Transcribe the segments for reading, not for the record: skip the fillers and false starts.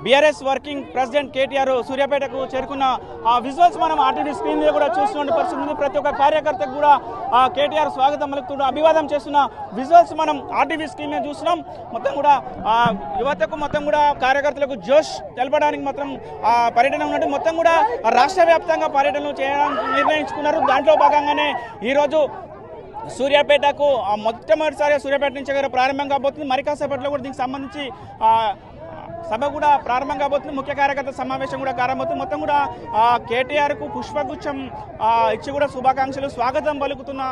BRS working president KTR సూర్యాపేటకు చేరుకున్న ఆ visuals మనం ఆర్టీవీ స్క్రీన్ మీద కూడా చూస్తున్న పరిస్థితి ఉంది. ప్రతి ఒక్క కార్యకర్తకు కూడా కేటీఆర్ స్వాగతం పలుకుతూ అభివాదం చేస్తున్న విజువల్స్ మనం ఆర్టీవీ స్క్రీన్ మీద చూస్తున్నాం. మొత్తం కూడా యువతకు మొత్తం కూడా కార్యకర్తలకు జోష్ తెలపడానికి మొత్తం పర్యటన ఉన్నట్టు మొత్తం కూడా రాష్ట్ర వ్యాప్తంగా పర్యటనలు చేయడానికి నిర్ణయించుకున్నారు. దాంట్లో భాగంగానే ఈరోజు సూర్యాపేటకు మొట్టమొదటిసారిగా సూర్యాపేట నుంచి ప్రారంభం కాబోతుంది. మరి కాసేపట్లో కూడా దీనికి సంబంధించి సభ కూడా ప్రారంభం కాబోతుంది. ముఖ్య కార్యకర్త సమావేశం కూడా ప్రారంభమవుతుంది. మొత్తం కూడా కేటీఆర్కు పుష్పగుచ్చం ఇచ్చి కూడా శుభాకాంక్షలు స్వాగతం పలుకుతున్న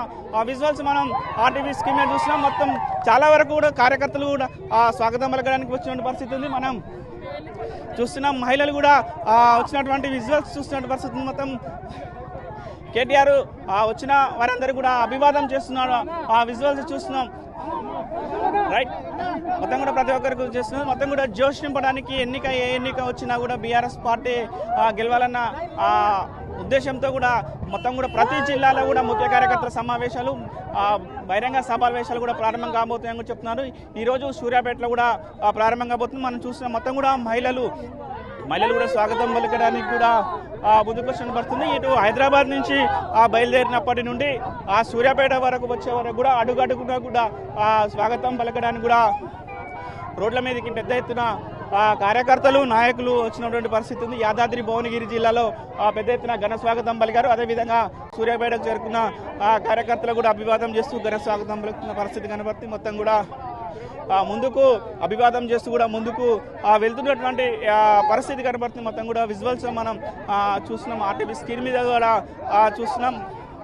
విజువల్స్ మనం ఆర్టీవీ స్క్రీన్ మీద చూస్తున్నాం. మొత్తం చాలా వరకు కూడా కార్యకర్తలు కూడా స్వాగతం పలకడానికి వచ్చిన పరిస్థితి ఉంది. మనం చూస్తున్నాం మహిళలు కూడా వచ్చినటువంటి విజువల్స్ చూస్తున్న పరిస్థితి ఉంది. మొత్తం కేటీఆర్ వచ్చిన వారందరూ కూడా అభివాదం చేస్తున్నారు. ఆ విజువల్స్ చూస్తున్నాం. రైట్, మొత్తం కూడా ప్రతి ఒక్కరికి చేస్తున్నారు. మొత్తం కూడా జోష్ నింపడానికి ఏ ఎన్నిక వచ్చినా కూడా బీఆర్ఎస్ పార్టీ గెలవాలన్న ఉద్దేశంతో కూడా మొత్తం కూడా ప్రతి జిల్లాలో కూడా ముఖ్య కార్యకర్తల సమావేశాలు బహిరంగ సమావేశాలు కూడా ప్రారంభం కాబోతున్నాయని కూడా చెప్తున్నారు. ఈరోజు సూర్యాపేటలో కూడా ప్రారంభం కాబోతుంది. మనం చూస్తున్న మొత్తం కూడా మహిళలు కూడా స్వాగతం పలకడానికి కూడా ముందుకు వచ్చిన పడుతుంది. ఇటు హైదరాబాద్ నుంచి బయలుదేరినప్పటి నుండి సూర్యాపేట వరకు వచ్చే వరకు కూడా అడుగడుగునా కూడా స్వాగతం పలకడానికి కూడా రోడ్ల మీదకి పెద్ద ఎత్తున కార్యకర్తలు నాయకులు వచ్చినటువంటి పరిస్థితి ఉంది. యాదాద్రి భువనగిరి జిల్లాలో పెద్ద ఎత్తున ఘన స్వాగతం పలికారు. అదేవిధంగా సూర్యాపేటకు చేరుకున్న కార్యకర్తలు కూడా అభివాదం చేస్తూ ఘన స్వాగతం పలుకుతున్న పరిస్థితి కనబడుతుంది. మొత్తం కూడా ముందుకు అభివాదం చేస్తూ కూడా ముందుకు వెళ్తున్నటువంటి పరిస్థితి కనబడుతుంది. మొత్తం కూడా విజువల్స్ మనం చూస్తున్నాం. ఆర్టీవీ స్క్రీన్ మీద కూడా చూస్తున్నాం.